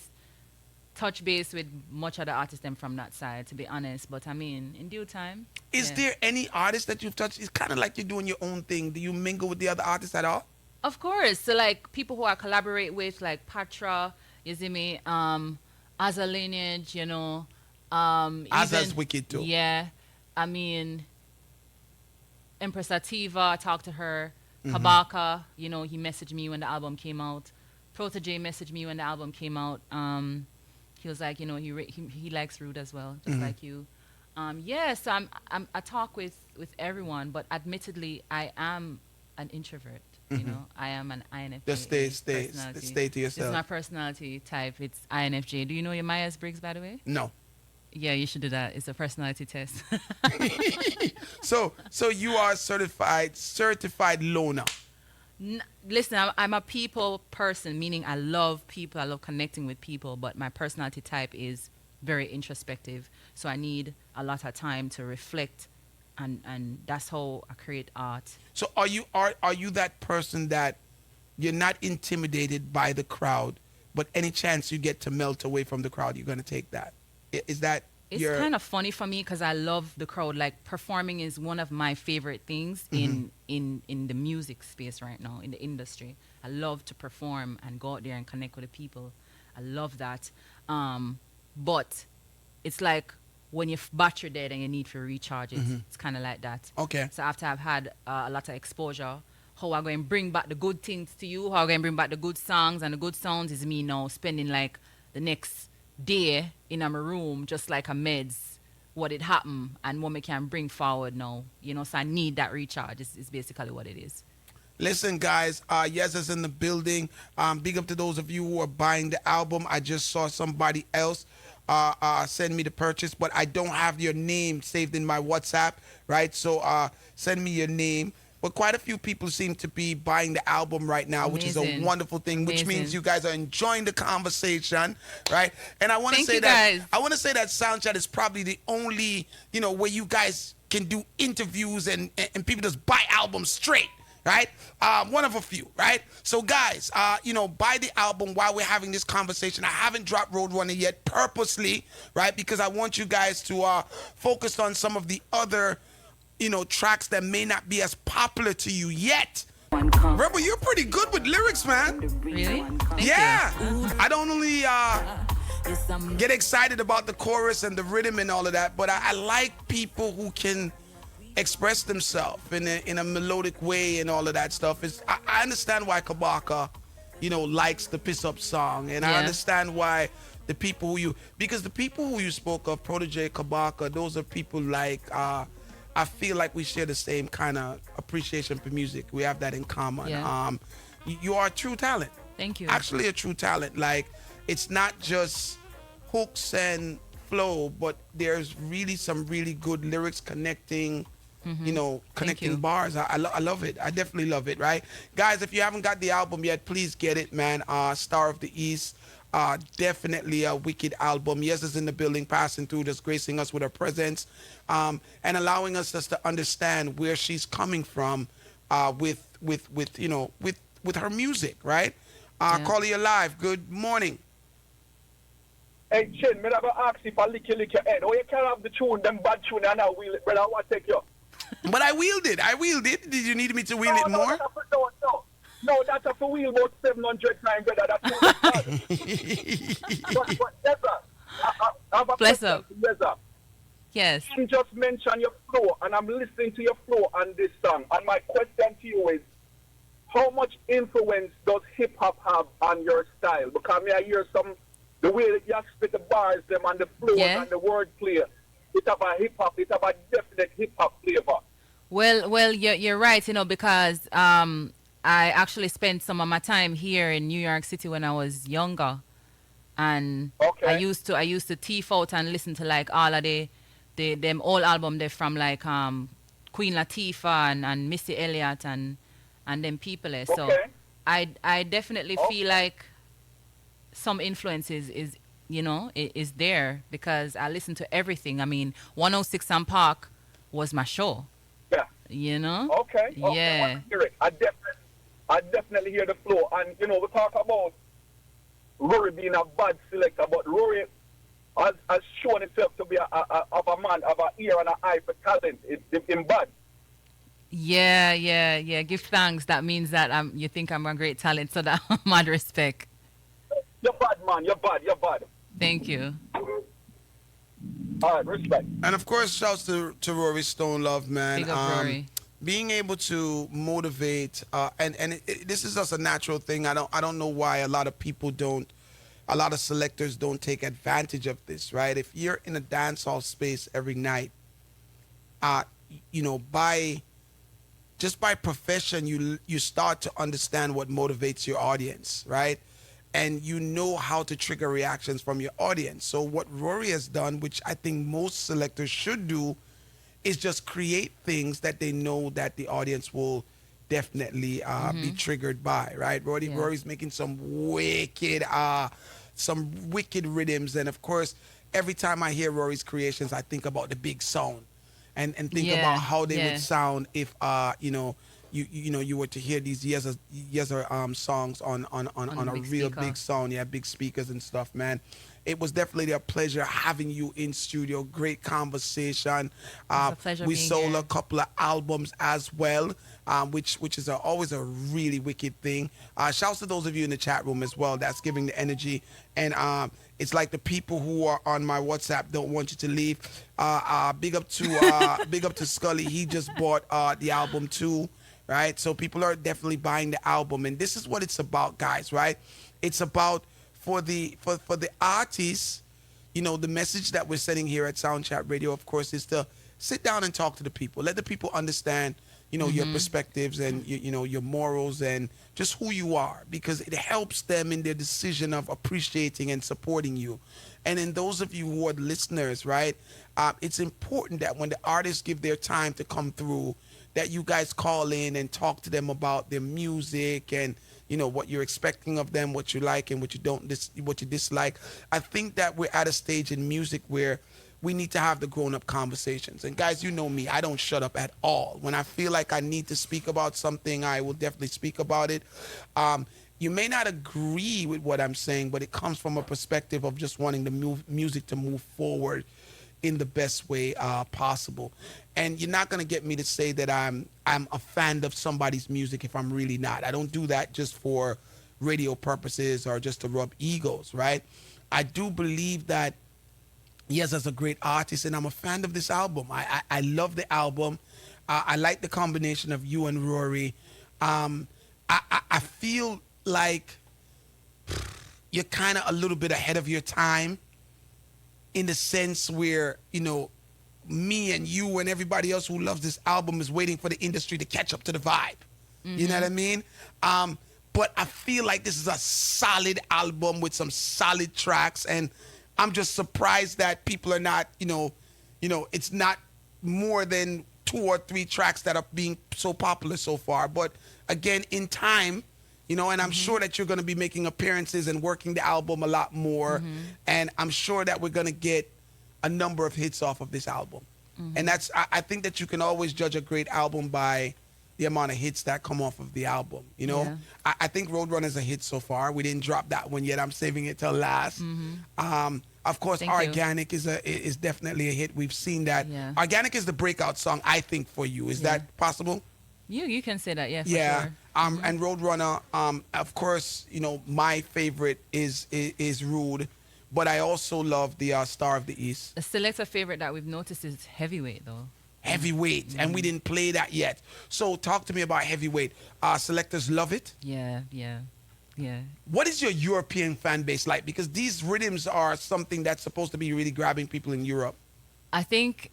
touched base with much of the artists them from that side, to be honest. But I mean, in due time. Is there any artist that you've touched? It's kind of like you're doing your own thing. Do you mingle with the other artists at all? Of course. So like people who I collaborate with, like Patra, you see me, Azza Lineage, you know. Azza's wicked too. Yeah. I mean, Empress Ativa, I talked to her. Kabaka, you know, he messaged me when the album came out. Protege messaged me when the album came out. He was like, you know, he likes Rude as well, just like you. Yeah, so I talk with everyone, but admittedly, I am an introvert. You know, I am an INFJ. Just stay to yourself. This is my personality type. It's INFJ. Do you know your Myers-Briggs, by the way? No. Yeah, you should do that. It's a personality test. So you are certified loner. Listen, I'm a people person, meaning I love people. I love connecting with people, but my personality type is very introspective. So I need a lot of time to reflect, and that's how I create art. So are you that person that you're not intimidated by the crowd, but any chance you get to melt away from the crowd, you're going to take that? Is that It's kind of funny for me because I love the crowd. Like, performing is one of my favorite things in the music space right now, in the industry. I love to perform and go out there and connect with the people. I love that. But it's like when your battery dead and you need to recharge it. It's kind of like that. Okay. So after I've had a lot of exposure, how I'm going to bring back the good things to you, how I'm going to bring back the good songs and the good sounds is me now spending like the next day in my room, just like a meds, what it happened and what we can bring forward now. You know, so I need that recharge. It's basically what it is. Listen, guys, Yeza's in the building. Big up to those of you who are buying the album. I just saw somebody else send me the purchase, but I don't have your name saved in my WhatsApp, right? So send me your name. But quite a few people seem to be buying the album right now, which is a wonderful thing, which means you guys are enjoying the conversation, right? And I want to say that SoundChat is probably the only, you know, where you guys can do interviews and people just buy albums straight, right? One of a few, right? So guys, you know, buy the album while we're having this conversation. I haven't dropped Roadrunner yet purposely, right? Because I want you guys to focus on some of the other, you know, tracks that may not be as popular to you yet. Rebel, you're pretty good with lyrics, man. Really? Thank you. I don't only get excited about the chorus and the rhythm and all of that, but I like people who can express themselves in a melodic way and all of that stuff. I understand why Kabaka, you know, likes the Piss Up song, and I understand why the people because the people who you spoke of, Protege, Kabaka, those are people like I feel like we share the same kind of appreciation for music. We have that in common. Yeah. You are a true talent. Thank you. Actually a true talent. Like, it's not just hooks and flow, but there's really some really good lyrics connecting, you know, connecting bars. I love it. I definitely love it, right? Guys, if you haven't got the album yet, please get it, man. Star of the East. Definitely a wicked album. Yeza's in the building, passing through, just gracing us with her presence, and allowing us just to understand where she's coming from, with you know, with her music, right? Call you live. Good morning. Hey, Chin, me never ask if I lick your head. Oh, you can't have the tune, them bad tune, and I wheel it, brother. I want to take you. But I wheeled it. Did you need me to wheel it more? No, that's a wheel about 700 times, brother. That's but Yeza, I have a Bless question up. to Yeza. Yes. You just mentioned your flow, and I'm listening to your flow on this song. And my question to you is, how much influence does hip-hop have on your style? Because I hear the way that you spit the bars, them, and the flow and the wordplay, it have a hip-hop, it have a definite hip-hop flavor. Well, you're right, you know, because I actually spent some of my time here in New York City when I was younger, and Okay. I used to teeth out and listen to like all of the them old album they from like Queen Latifah and Missy Elliott and them people there. So Okay. I definitely feel Okay. like some influences is is there because I listen to everything. I mean, 106 and Park was my show. Yeah. You know? Okay. Okay. I want Yeah. to hear it. I definitely hear the flow. And you know, we talk about Rory being a bad selector, but Rory has shown himself to be of a man, of an ear and an eye for talent. In bad. Yeah. Give thanks. That means that you think I'm a great talent, so that mad respect. You're bad, man. You're bad. You're bad. Thank you. All right, respect. And of course, shouts to Rory Stone Love, man. Big up, Rory. Being able to motivate, this is just a natural thing. I don't know why a lot of people don't, a lot of selectors don't take advantage of this, right? If you're in a dancehall space every night, by profession, you start to understand what motivates your audience, right? And you know how to trigger reactions from your audience. So what Rory has done, which I think most selectors should do, is just create things that they know that the audience will definitely be triggered by, right? Rory's making some wicked rhythms, and of course, every time I hear Rory's creations, I think about the big sound, and think about how they would sound if you were to hear these Yeza songs on a real speaker. big sound, big speakers and stuff, man. It was definitely a pleasure having you in studio. Great conversation. A pleasure We being sold here. a couple of albums as well, which is always a really wicked thing. Shouts to those of you in the chat room as well. That's giving the energy. And it's like the people who are on my WhatsApp don't want you to leave. Big up to Scully. He just bought the album too, right? So people are definitely buying the album, and this is what it's about, guys, right? It's about for the artists, the message that we're sending here at Sound Chat Radio, of course, is to sit down and talk to the people. Let the people understand, your perspectives and your morals and just who you are, because it helps them in their decision of appreciating and supporting you. And in those of you who are listeners, right, it's important that when the artists give their time to come through, that you guys call in and talk to them about their music and what you're expecting of them, what you like and what you dislike. I think that we're at a stage in music where we need to have the grown-up conversations. And guys, you know me, I don't shut up at all. When I feel like I need to speak about something, I will definitely speak about it. You may not agree with what I'm saying, but it comes from a perspective of just wanting the music to move forward in the best way possible. And you're not gonna get me to say that I'm a fan of somebody's music if I'm really not. I don't do that just for radio purposes or just to rub egos, right? I do believe that Yeza's a great artist, and I'm a fan of this album. I love the album. I like the combination of you and Rory. I feel like you're kind of a little bit ahead of your time, in the sense where, me and you and everybody else who loves this album is waiting for the industry to catch up to the vibe. You know what I mean? But I feel like this is a solid album with some solid tracks, and I'm just surprised that people are not, it's not more than 2 or 3 tracks that are being so popular so far. But again, in time, and I'm sure that you're going to be making appearances and working the album a lot more. And I'm sure that we're going to get a number of hits off of this album. And I think that you can always judge a great album by the amount of hits that come off of the album. Yeah. I think Roadrunner's a hit so far. We didn't drop that one yet. I'm saving it till last. Of course, Thank you. Organic is definitely a hit. We've seen that. Yeah. Organic is the breakout song, I think, for you. Is that possible? You can say that, for Yeah. sure. And Roadrunner, of course, my favorite is Rude, but I also love the Star of the East. A selector favorite that we've noticed is Heavyweight, though. Heavyweight, and we didn't play that yet. So talk to me about Heavyweight. Selectors love it. Yeah. What is your European fan base like? Because these rhythms are something that's supposed to be really grabbing people in Europe. I think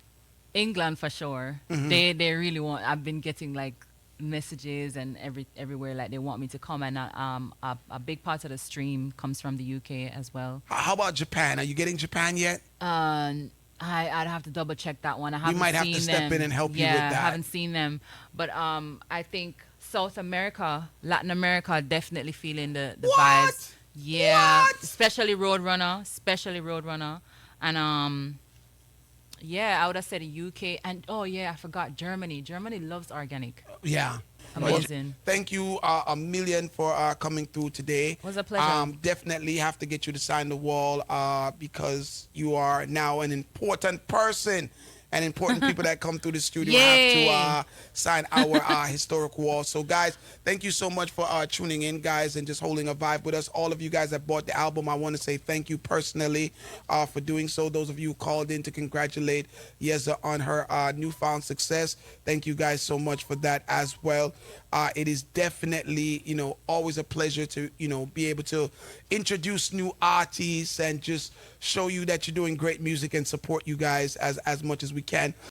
England for sure. They really want. I've been getting like messages and everywhere like they want me to come, and a big part of the stream comes from the UK as well. How about Japan? Are you getting Japan yet? I'd have to double check that one. I haven't might have seen to step them. in and help you Yeah, with that. I haven't seen them, but I think South America, Latin America, definitely feeling the What? vibes. Yeah, What? especially Roadrunner, and yeah, I would have said the UK, and oh yeah, I forgot Germany. Germany loves organic. Yeah. Amazing. Thank you a million for coming through today. Was a pleasure. Definitely have to get you to sign the wall because you are now an important person. And important people that come through the studio Yay. have to sign our historic wall. So, guys, thank you so much for tuning in, guys, and just holding a vibe with us. All of you guys that bought the album, I want to say thank you personally for doing so. Those of you who called in to congratulate Yeza on her newfound success, thank you guys so much for that as well. It is definitely, always a pleasure to, be able to introduce new artists and just show you that you're doing great music and support you guys as much as we can.